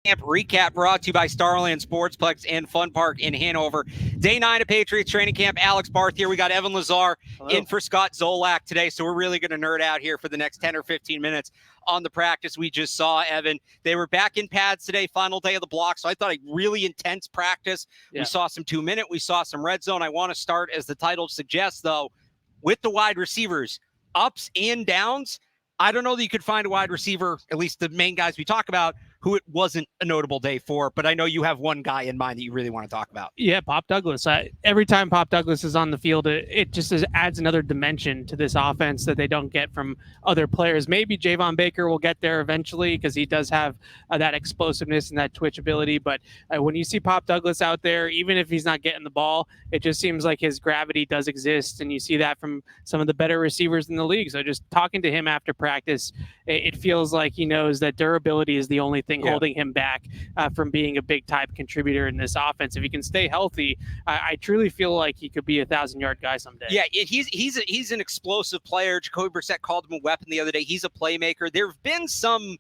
Camp recap brought to you by Starland Sportsplex and Fun Park in Hanover. Day 9 of Patriots Training Camp. Alex Barth here. We got Evan Lazar in for Scott Zolak today, so we're really going to nerd out here for the next 10 or 15 minutes on the practice we just saw, Evan. They were back in pads today, final day of the block, so I thought a really intense practice. Yeah. We saw some 2-minute, we saw some red zone. I want to start, as the title suggests, though, with the wide receivers, ups and downs. I don't know that you could find a wide receiver, at least the main guys we talk about, who it wasn't a notable day for, but I know you have one guy in mind that you really want to talk about. Yeah, Pop Douglas. Every time Pop Douglas is on the field, it just adds another dimension to this offense that they don't get from other players. Maybe Javon Baker will get there eventually because he does have that explosiveness and that twitch ability, but when you see Pop Douglas out there, even if he's not getting the ball, it just seems like his gravity does exist, and you see that from some of the better receivers in the league. So just talking to him after practice, it feels like he knows that durability is the only thing holding him back from being a big type contributor in this offense. If he can stay healthy, I truly feel like he could be a 1,000-yard guy someday. Yeah, he's an explosive player. Jacoby Brissett called him a weapon the other day. He's a playmaker. There have been some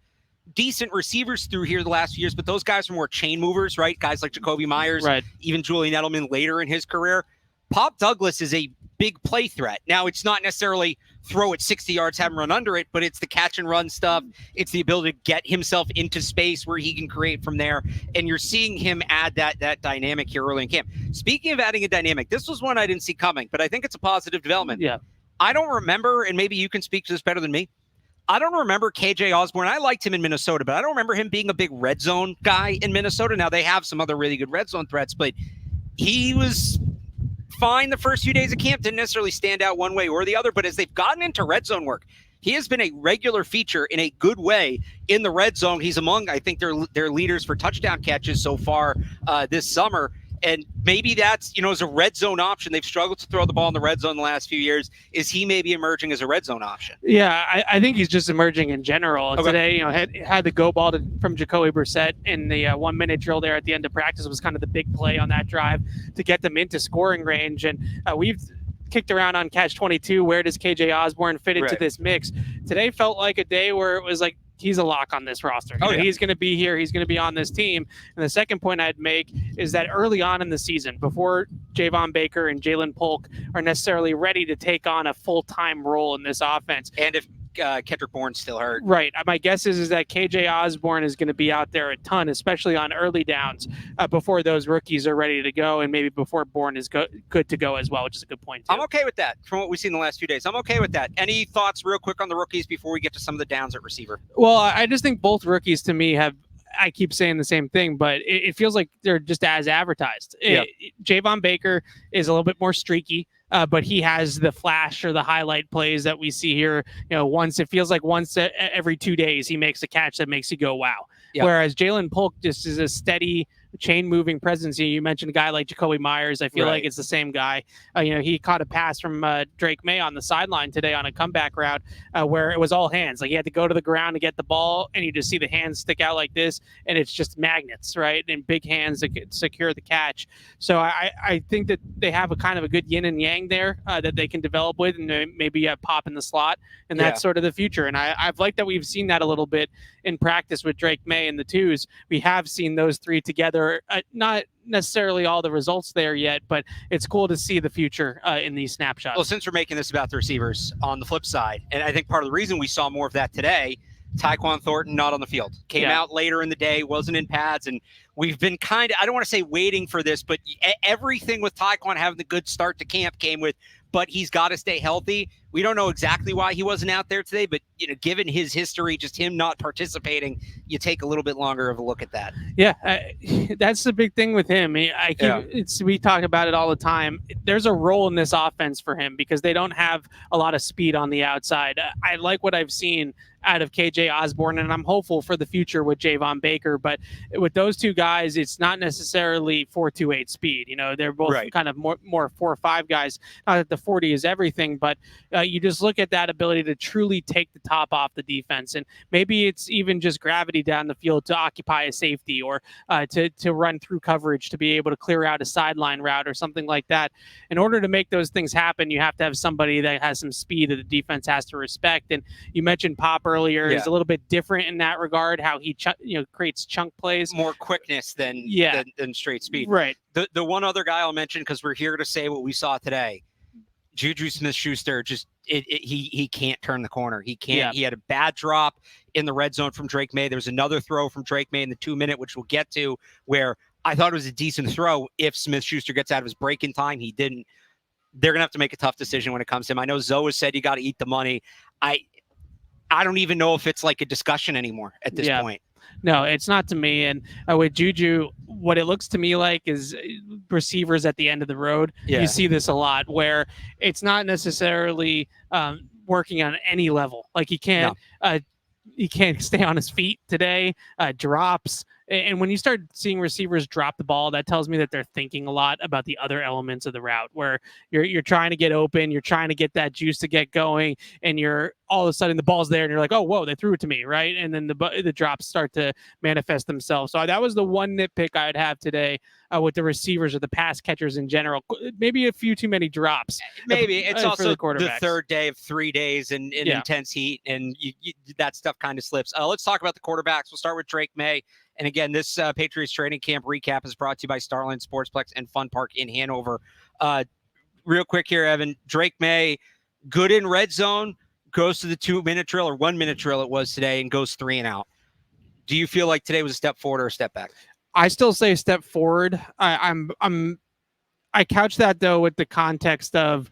decent receivers through here the last few years, but those guys are more chain movers, right? Guys like Jacoby Myers, right? Even Julian Edelman later in his career. Pop Douglas is a big play threat. Now, it's not necessarily throw it 60 yards, have him run under it, but it's the catch and run stuff. It's the ability to get himself into space where he can create from there. And you're seeing him add that dynamic here early in camp. Speaking of adding a dynamic, this was one I didn't see coming, but I think it's a positive development. Yeah. I don't remember, and maybe you can speak to this better than me, I don't remember KJ Osborne. I liked him in Minnesota, but I don't remember him being a big red zone guy in Minnesota. Now, they have some other really good red zone threats, but he was fine the first few days of camp, didn't necessarily stand out one way or the other, but as they've gotten into red zone work, he has been a regular feature in a good way in the red zone. He's among, I think, their leaders for touchdown catches so far this summer. And maybe that's, as a red zone option. They've struggled to throw the ball in the red zone the last few years. Is he maybe emerging as a red zone option? Yeah, I think he's just emerging in general. Okay. Today, had the go ball from Jacoby Brissett in the 1-minute drill there at the end of practice was kind of the big play on that drive to get them into scoring range. And we've kicked around on Catch 22. Where does KJ Osborne fit into this mix? Today felt like a day where it was like, he's a lock on this roster. He's going to be here. He's going to be on this team. And the second point I'd make is that early on in the season, before Javon Baker and Jalen Polk are necessarily ready to take on a full-time role in this offense. And if Kendrick Bourne's still hurt. Right. My guess is that KJ Osborne is going to be out there a ton, especially on early downs before those rookies are ready to go, and maybe before Bourne is good to go as well, which is a good point, too. I'm okay with that from what we've seen the last few days. I'm okay with that. Any thoughts real quick on the rookies before we get to some of the downs at receiver? Well, I just think both rookies to me I keep saying the same thing, but it feels like they're just as advertised. Yeah. Javon Baker is a little bit more streaky. But he has the flash or the highlight plays that we see here. Once every 2 days, he makes a catch that makes you go, wow. Yep. Whereas Jalen Polk just is a steady chain-moving presence. You mentioned a guy like Jacoby Myers. I feel like it's the same guy. He caught a pass from Drake May on the sideline today on a comeback route where it was all hands. Like, he had to go to the ground to get the ball, and you just see the hands stick out like this, and it's just magnets, right? And big hands that secure the catch. So I think that they have a kind of a good yin and yang there that they can develop with, and maybe pop in the slot, and that's sort of the future. And I've liked that we've seen that a little bit in practice with Drake May and the twos. We have seen those three together. Not necessarily all the results there yet, but it's cool to see the future in these snapshots. Well, since we're making this about the receivers, on the flip side, and I think part of the reason we saw more of that today, Tyquan Thornton not on the field. Came out later in the day, wasn't in pads, and we've been I don't want to say waiting for this, but everything with Tyquan having the good start to camp came with, but he's got to stay healthy. We don't know exactly why he wasn't out there today, but given his history, just him not participating, you take a little bit longer of a look at that. Yeah, that's the big thing with him. We talk about it all the time. There's a role in this offense for him because they don't have a lot of speed on the outside. I like what I've seen out of KJ Osborne, and I'm hopeful for the future with Javon Baker. But with those two guys, it's not necessarily 4.28 speed. They're both kind of more 4.5 guys. Not that the 40 is everything, but you just look at that ability to truly take the top off the defense. And maybe it's even just gravity down the field to occupy a safety or to run through coverage to be able to clear out a sideline route or something like that. In order to make those things happen, you have to have somebody that has some speed that the defense has to respect. And you mentioned Popper earlier. He's a little bit different in that regard, how he creates chunk plays. More quickness than straight speed. Right. The one other guy I'll mention, because we're here to say what we saw today, Juju Smith-Schuster, he can't turn the corner. He can't. Yeah. He had a bad drop in the red zone from Drake May. There was another throw from Drake May in the 2-minute, which we'll get to, where I thought it was a decent throw if Smith-Schuster gets out of his break in time. He didn't. They're going to have to make a tough decision when it comes to him. I know Zoe has said you got to eat the money. I don't even know if it's like a discussion anymore at this point. No, it's not to me. And with Juju, what it looks to me like is receivers at the end of the road. Yeah. You see this a lot where it's not necessarily working on any level. Like he can't stay on his feet today, drops. And when you start seeing receivers drop the ball, that tells me that they're thinking a lot about the other elements of the route, where you're trying to get open, you're trying to get that juice to get going, and you're all of a sudden the ball's there, and you're like, oh, whoa, they threw it to me, right? And then the drops start to manifest themselves. So that was the one nitpick I'd have today with the receivers or the pass catchers in general. Maybe a few too many drops. Maybe it's also the third day of 3 days in intense heat, and that stuff kind of slips. Let's talk about the quarterbacks. We'll start with Drake May. And again, this Patriots Training Camp recap is brought to you by Starland Sportsplex and Fun Park in Hanover. Real quick here, Evan. Drake May, good in red zone, goes to the 2-minute drill or 1-minute drill it was today, and goes 3 and out. Do you feel like today was a step forward or a step back? I still say a step forward. I couch that though with the context of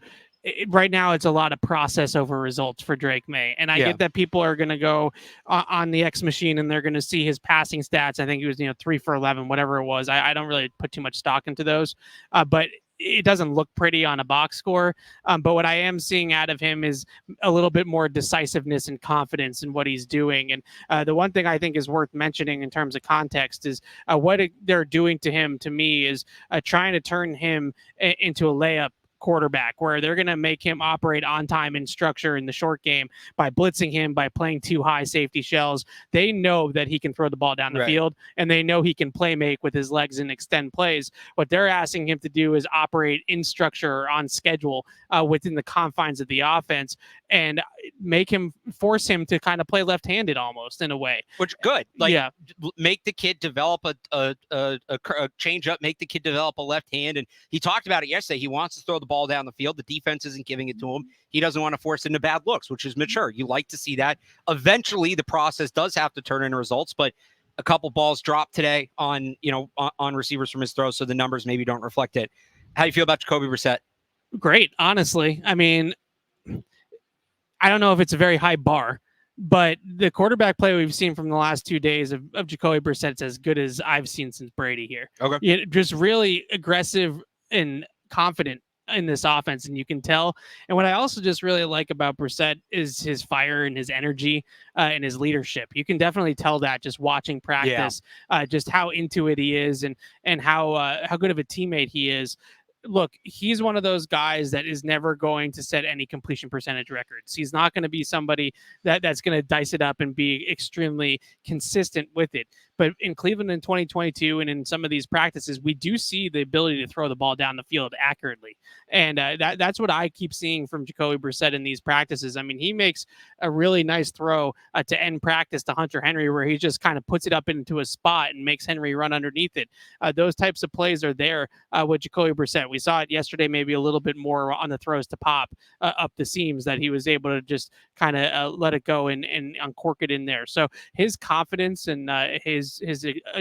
right now it's a lot of process over results for Drake May. And I get that people are going to go on the X machine and they're going to see his passing stats. I think he was, 3 for 11, whatever it was. I don't really put too much stock into those, but it doesn't look pretty on a box score. But what I am seeing out of him is a little bit more decisiveness and confidence in what he's doing. And the one thing I think is worth mentioning in terms of context is what they're doing to him, to me, is trying to turn him into a layup quarterback, where they're going to make him operate on time and structure in the short game by blitzing him, by playing 2 high safety shells. They know that he can throw the ball down the field, and they know he can play make with his legs and extend plays. What they're asking him to do is operate in structure or on schedule within the confines of the offense, and force him to kind of play left-handed almost in a way. Which good. Make the kid develop a change up, make the kid develop a left hand. And he talked about it yesterday. He wants to throw the ball down the field. The defense isn't giving it to him. He doesn't want to force into bad looks, which is mature. You like to see that. Eventually, the process does have to turn into results, but a couple balls dropped today on receivers from his throws, so the numbers maybe don't reflect it. How do you feel about Jacoby Brissett? Great, honestly. I mean, I don't know if it's a very high bar, but the quarterback play we've seen from the last 2 days of Jacoby Brissett's as good as I've seen since Brady here. Okay. Just really aggressive and confident in this offense, and you can tell. And what I also just really like about Brissett is his fire and his energy and his leadership. You can definitely tell that just watching practice, just how into it he is, and how good of a teammate he is. Look, he's one of those guys that is never going to set any completion percentage records. He's not going to be somebody that's going to dice it up and be extremely consistent with it. But in Cleveland in 2022 and in some of these practices, we do see the ability to throw the ball down the field accurately. And that's what I keep seeing from Jacoby Brissett in these practices. I mean, he makes a really nice throw to end practice to Hunter Henry, where he just kind of puts it up into a spot and makes Henry run underneath it. Those types of plays are there with Jacoby Brissett. We saw it yesterday, maybe a little bit more on the throws to Pop up the seams, that he was able to just kind of let it go and uncork it in there. So his confidence and his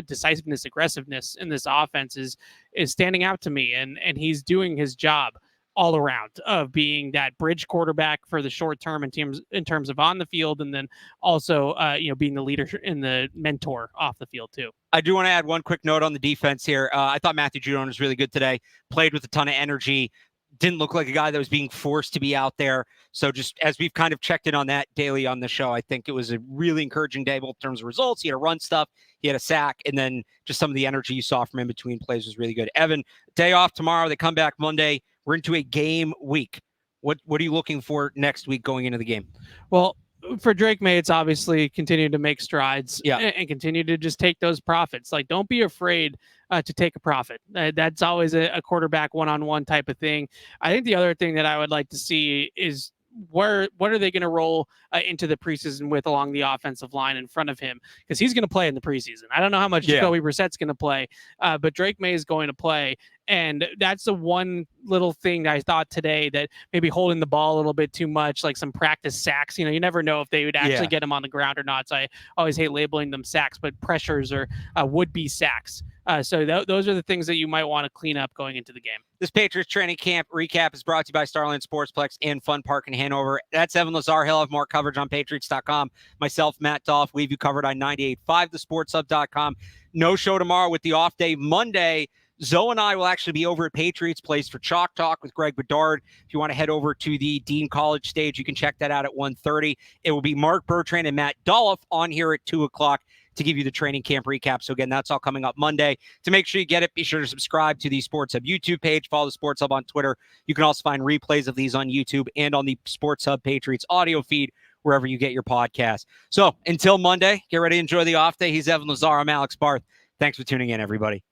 decisiveness, aggressiveness in this offense is standing out to me, and he's doing his job all around of being that bridge quarterback for the short term in terms of on the field, and then also being the leader and the mentor off the field too. I do want to add one quick note on the defense here. I thought Matthew Judon was really good today. Played with a ton of energy. Didn't look like a guy that was being forced to be out there. So just as we've kind of checked in on that daily on the show, I think it was a really encouraging day, both in terms of results. He had a run stuff, he had a sack, and then just some of the energy you saw from in between plays was really good. Evan, day off tomorrow. They come back Monday. We're into a game week. What are you looking for next week going into the game? Well, for Drake May, it's obviously continue to make strides and continue to just take those profits. Like, don't be afraid to take a profit. That's always a quarterback one-on-one type of thing. I think the other thing that I would like to see is what are they going to roll into the preseason with along the offensive line in front of him? Because he's going to play in the preseason. I don't know how much Jacoby Brissett's going to play, but Drake May is going to play. And that's the one little thing that I thought today, that maybe holding the ball a little bit too much, like some practice sacks. You never know if they would actually get him on the ground or not. So I always hate labeling them sacks, but pressures or would-be sacks. So those are the things that you might want to clean up going into the game. This Patriots Training Camp recap is brought to you by Starland Sportsplex and Fun Park in Hanover. That's Evan Lazar. He'll have more coverage on Patriots.com. Myself, Matt Dolph, we have you covered on 98.5, thesportshub.com. No show tomorrow with the off day. Monday, Zoe and I will actually be over at Patriots Place for Chalk Talk with Greg Bedard. If you want to head over to the Dean College stage, you can check that out at 1:30. It will be Mark Bertrand and Matt Dolph on here at 2 o'clock to give you the training camp recap. So again, that's all coming up Monday. To make sure you get it, be sure to subscribe to the Sports Hub YouTube page. Follow the Sports Hub on Twitter. You can also find replays of these on YouTube and on the Sports Hub Patriots audio feed, wherever you get your podcast. So until Monday, get ready to enjoy the off day. He's Evan Lazar. I'm Alex Barth. Thanks for tuning in, everybody.